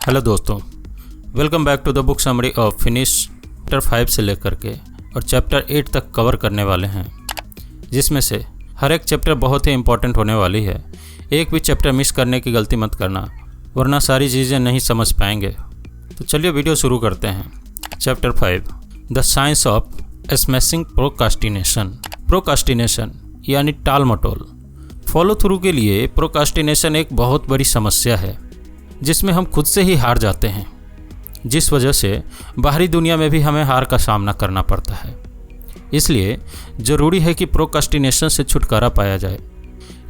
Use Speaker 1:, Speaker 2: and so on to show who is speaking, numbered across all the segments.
Speaker 1: Hello दोस्तों, welcome back to the book summary of finish chapter 5 से लेकर के और चैप्टर 8 तक कवर करने वाले हैं, जिसमें से हर एक चैप्टर बहुत ही इंपॉर्टेंट होने वाली है। एक भी चैप्टर मिस करने की गलती मत करना, वरना सारी चीज़ें नहीं समझ पाएंगे। तो चलिए वीडियो शुरू करते हैं। Chapter 5 the science of smashing procrastination. Procrastination यानी टाल मटोल। फॉलो थ्रू के लिए प्रोकास्टिनेशन एक बहुत बड़ी समस्या है, जिसमें हम खुद से ही हार जाते हैं, जिस वजह से बाहरी दुनिया में भी हमें हार का सामना करना पड़ता है। इसलिए ज़रूरी है कि प्रोकास्टिनेशन से छुटकारा पाया जाए।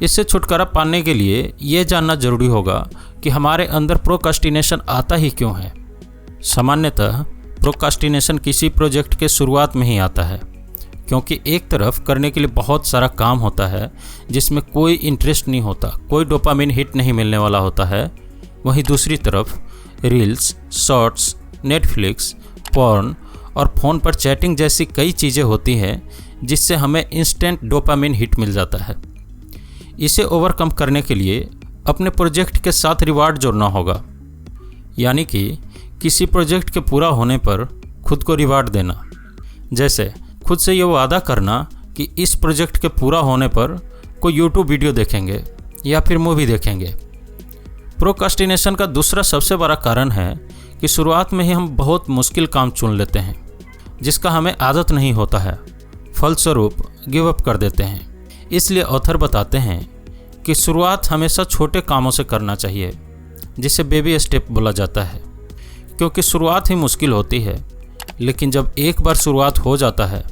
Speaker 1: इससे छुटकारा पाने के लिए ये जानना जरूरी होगा कि हमारे अंदर प्रोकास्टिनेशन आता ही क्यों है। सामान्यतः प्रोकास्टिनेशन किसी प्रोजेक्ट के शुरुआत में ही आता है, क्योंकि एक तरफ करने के लिए बहुत सारा काम होता है जिसमें कोई इंटरेस्ट नहीं होता, कोई डोपामिन हिट नहीं मिलने वाला होता है। वहीं दूसरी तरफ रील्स, शॉर्ट्स, नेटफ्लिक्स, पॉर्न और फ़ोन पर चैटिंग जैसी कई चीज़ें होती हैं जिससे हमें इंस्टेंट डोपामिन हिट मिल जाता है। इसे ओवरकम करने के लिए अपने प्रोजेक्ट के साथ रिवार्ड जोड़ना होगा, यानी कि किसी प्रोजेक्ट के पूरा होने पर खुद को रिवार्ड देना। जैसे खुद से ये वादा करना कि इस प्रोजेक्ट के पूरा होने पर कोई यूट्यूब वीडियो देखेंगे या फिर मूवी देखेंगे। प्रोकास्टिनेशन का दूसरा सबसे बड़ा कारण है कि शुरुआत में ही हम बहुत मुश्किल काम चुन लेते हैं जिसका हमें आदत नहीं होता है, फलस्वरूप गिव अप कर देते हैं। इसलिए ऑथर बताते हैं कि शुरुआत हमेशा छोटे कामों से करना चाहिए, जिसे बेबी स्टेप बोला जाता है, क्योंकि शुरुआत ही मुश्किल होती है। लेकिन जब एक बार शुरुआत हो जाता है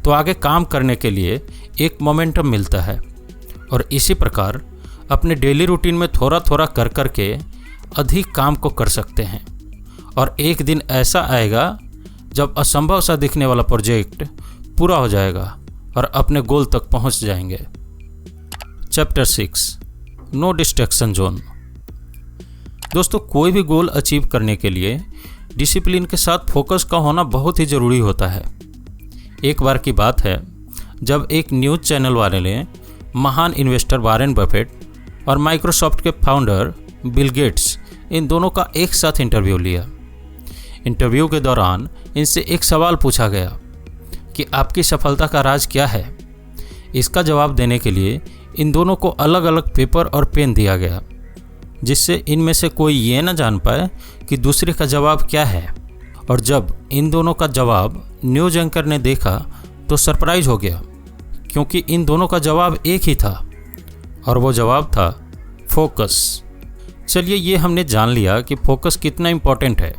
Speaker 1: तो आगे काम करने के लिए एक मोमेंटम मिलता है। और इसी प्रकार अपने डेली रूटीन में थोड़ा थोड़ा कर कर के अधिक काम को कर सकते हैं। और एक दिन ऐसा आएगा जब असंभव सा दिखने वाला प्रोजेक्ट पूरा हो जाएगा और अपने गोल तक पहुंच जाएंगे। Chapter 6 no distraction zone. दोस्तों, कोई भी गोल अचीव करने के लिए डिसिप्लिन के साथ फोकस का होना बहुत ही ज़रूरी होता है। एक बार की बात है जब एक न्यूज़ चैनल वाले ने महान इन्वेस्टर वॉरेन बफेट और माइक्रोसॉफ्ट के फाउंडर बिल गेट्स, इन दोनों का एक साथ इंटरव्यू लिया। इंटरव्यू के दौरान इनसे एक सवाल पूछा गया कि आपकी सफलता का राज क्या है। इसका जवाब देने के लिए इन दोनों को अलग अलग पेपर और पेन दिया गया, जिससे इनमें से कोई ये न जान पाए कि दूसरे का जवाब क्या है। और जब इन दोनों का जवाब न्यूज़ एंकर ने देखा तो सरप्राइज हो गया, क्योंकि इन दोनों का जवाब एक ही था, और वो जवाब था फोकस। चलिए, ये हमने जान लिया कि फोकस कितना इम्पोर्टेंट है।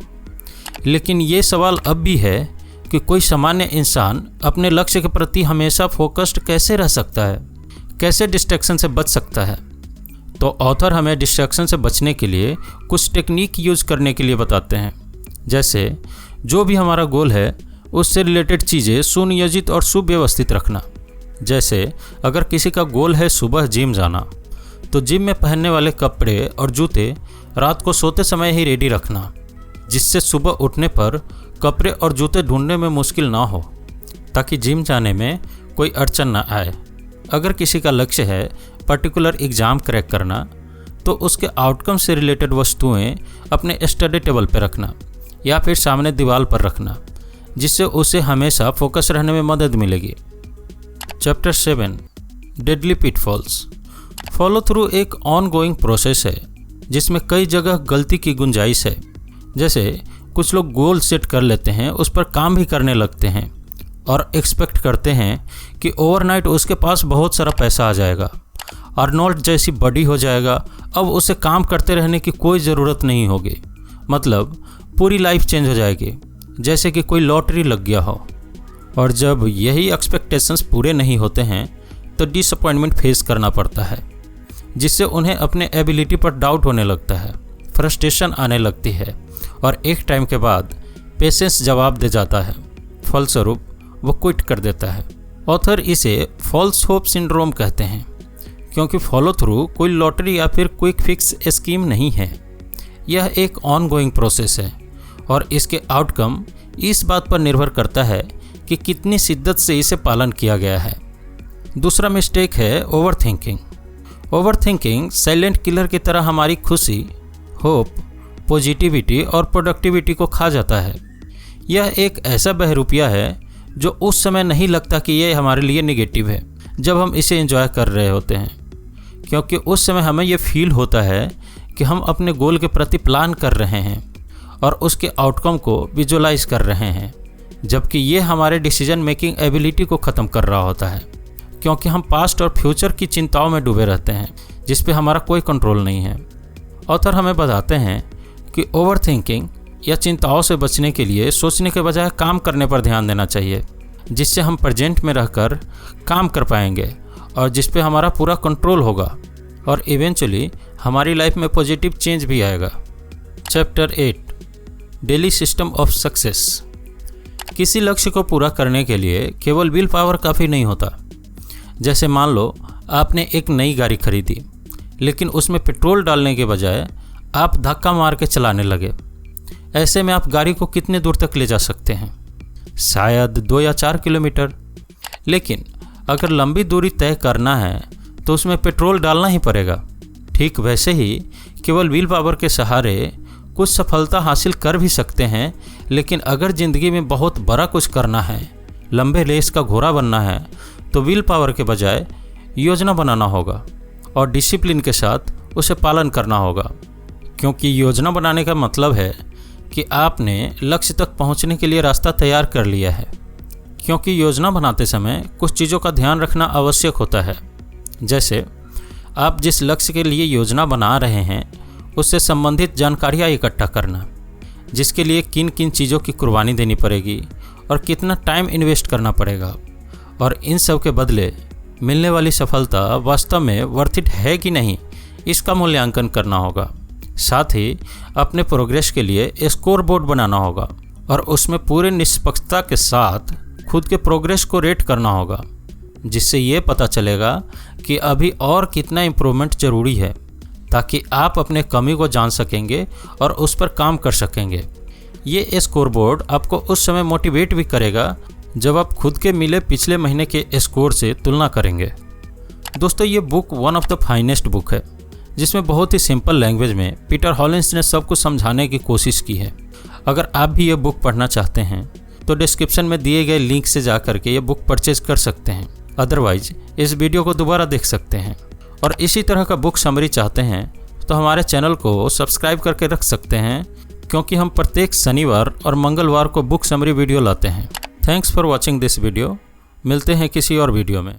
Speaker 1: लेकिन ये सवाल अब भी है कि कोई सामान्य इंसान अपने लक्ष्य के प्रति हमेशा फोकस्ड कैसे रह सकता है, कैसे डिस्ट्रैक्शन से बच सकता है। तो ऑथर हमें डिस्ट्रैक्शन से बचने के लिए कुछ टेक्निक यूज करने के लिए बताते हैं। जैसे जो भी हमारा गोल है उससे रिलेटेड चीज़ें सुनियोजित और सुव्यवस्थित रखना। जैसे अगर किसी का गोल है सुबह जिम जाना, तो जिम में पहनने वाले कपड़े और जूते रात को सोते समय ही रेडी रखना, जिससे सुबह उठने पर कपड़े और जूते ढूंढने में मुश्किल ना हो, ताकि जिम जाने में कोई अड़चन ना आए। अगर किसी का लक्ष्य है पर्टिकुलर एग्ज़ाम क्रैक करना, तो उसके आउटकम से रिलेटेड वस्तुएं अपने स्टडी टेबल पर रखना या फिर सामने दीवार पर रखना, जिससे उसे हमेशा फोकस रहने में मदद मिलेगी। Chapter 7 deadly pitfalls. Follow through एक ऑन गोइंग प्रोसेस है जिसमें कई जगह गलती की गुंजाइश है। जैसे कुछ लोग गोल सेट कर लेते हैं, उस पर काम भी करने लगते हैं और एक्सपेक्ट करते हैं कि ओवरनाइट उसके पास बहुत सारा पैसा आ जाएगा, अर्नोल्ड जैसी बॉडी हो जाएगा, अब उसे काम करते रहने की कोई ज़रूरत नहीं होगी, मतलब पूरी लाइफ चेंज हो जाएगी, जैसे कि कोई लॉटरी लग गया हो। और जब यही एक्सपेक्टेशंस पूरे नहीं होते हैं तो डिसअपॉइंटमेंट फेस करना पड़ता है, जिससे उन्हें अपने एबिलिटी पर डाउट होने लगता है, फ्रस्ट्रेशन आने लगती है और एक टाइम के बाद पेशेंस जवाब दे जाता है। फलस्वरूप वो क्विट कर देता है। ऑथर इसे फॉल्स होप सिंड्रोम कहते हैं, क्योंकि फॉलो थ्रू कोई लॉटरी या फिर क्विक फिक्स स्कीम नहीं है। यह एक ऑन गोइंग प्रोसेस है और इसके आउटकम इस बात पर निर्भर करता है कि कितनी शिद्दत से इसे पालन किया गया है। दूसरा मिस्टेक है ओवरथिंकिंग। ओवरथिंकिंग साइलेंट किलर की तरह हमारी खुशी, होप पॉजिटिविटी और प्रोडक्टिविटी को खा जाता है। यह एक ऐसा बहरूपिया है जो उस समय नहीं लगता कि ये हमारे लिए निगेटिव है जब हम इसे एंजॉय कर रहे होते हैं, क्योंकि उस समय हमें यह फील होता है कि हम अपने गोल के प्रति प्लान कर रहे हैं और उसके आउटकम को विजुअलाइज कर रहे हैं, जबकि ये हमारे डिसीजन मेकिंग एबिलिटी को ख़त्म कर रहा होता है, क्योंकि हम पास्ट और फ्यूचर की चिंताओं में डूबे रहते हैं जिस पे हमारा कोई कंट्रोल नहीं है। ऑथर हमें बताते हैं कि ओवर थिंकिंग या चिंताओं से बचने के लिए सोचने के बजाय काम करने पर ध्यान देना चाहिए, जिससे हम प्रेजेंट में रहकर काम कर पाएंगे और जिस पे हमारा पूरा कंट्रोल होगा और इवेंचुअली हमारी लाइफ में पॉजिटिव चेंज भी आएगा। Chapter 8 daily system of success. किसी लक्ष्य को पूरा करने के लिए केवल विल पावर काफ़ी नहीं होता। जैसे मान लो आपने एक नई गाड़ी खरीदी, लेकिन उसमें पेट्रोल डालने के बजाय आप धक्का मार के चलाने लगे। ऐसे में आप गाड़ी को कितने दूर तक ले जा सकते हैं? शायद 2 या 4 किलोमीटर। लेकिन अगर लंबी दूरी तय करना है तो उसमें पेट्रोल डालना ही पड़ेगा। ठीक वैसे ही केवल विल पावर के सहारे कुछ सफलता हासिल कर भी सकते हैं, लेकिन अगर ज़िंदगी में बहुत बड़ा कुछ करना है, लंबे रेस का घोड़ा बनना है, तो विल पावर के बजाय योजना बनाना होगा और डिसिप्लिन के साथ उसे पालन करना होगा। क्योंकि योजना बनाने का मतलब है कि आपने लक्ष्य तक पहुंचने के लिए रास्ता तैयार कर लिया है। क्योंकि योजना बनाते समय कुछ चीज़ों का ध्यान रखना आवश्यक होता है, जैसे आप जिस लक्ष्य के लिए योजना बना रहे हैं उससे संबंधित जानकारियाँ इकट्ठा करना, जिसके लिए किन किन चीज़ों की कुर्बानी देनी पड़ेगी और कितना टाइम इन्वेस्ट करना पड़ेगा, और इन सब के बदले मिलने वाली सफलता वास्तव में वर्थ इट है कि नहीं, इसका मूल्यांकन करना होगा। साथ ही अपने प्रोग्रेस के लिए स्कोर बोर्ड बनाना होगा और उसमें पूरे निष्पक्षता के साथ खुद के प्रोग्रेस को रेट करना होगा, जिससे ये पता चलेगा कि अभी और कितना इम्प्रूवमेंट ज़रूरी है, ताकि आप अपने कमी को जान सकेंगे और उस पर काम कर सकेंगे। ये स्कोर बोर्ड आपको उस समय मोटिवेट भी करेगा जब आप खुद के मिले पिछले महीने के स्कोर से तुलना करेंगे। दोस्तों, ये book one of the finest book है, जिसमें बहुत ही सिंपल लैंग्वेज में पीटर हॉलिंस ने सब कुछ समझाने की कोशिश की है। अगर आप भी ये बुक पढ़ना चाहते हैं तो डिस्क्रिप्शन में दिए गए लिंक से जा करके ये बुक परचेज कर सकते हैं। अदरवाइज इस वीडियो को दोबारा देख सकते हैं। और इसी तरह का बुक समरी चाहते हैं तो हमारे चैनल को सब्सक्राइब करके रख सकते हैं, क्योंकि हम प्रत्येक शनिवार और मंगलवार को बुक समरी वीडियो लाते हैं। Thanks for watching this video. मिलते हैं किसी और वीडियो में।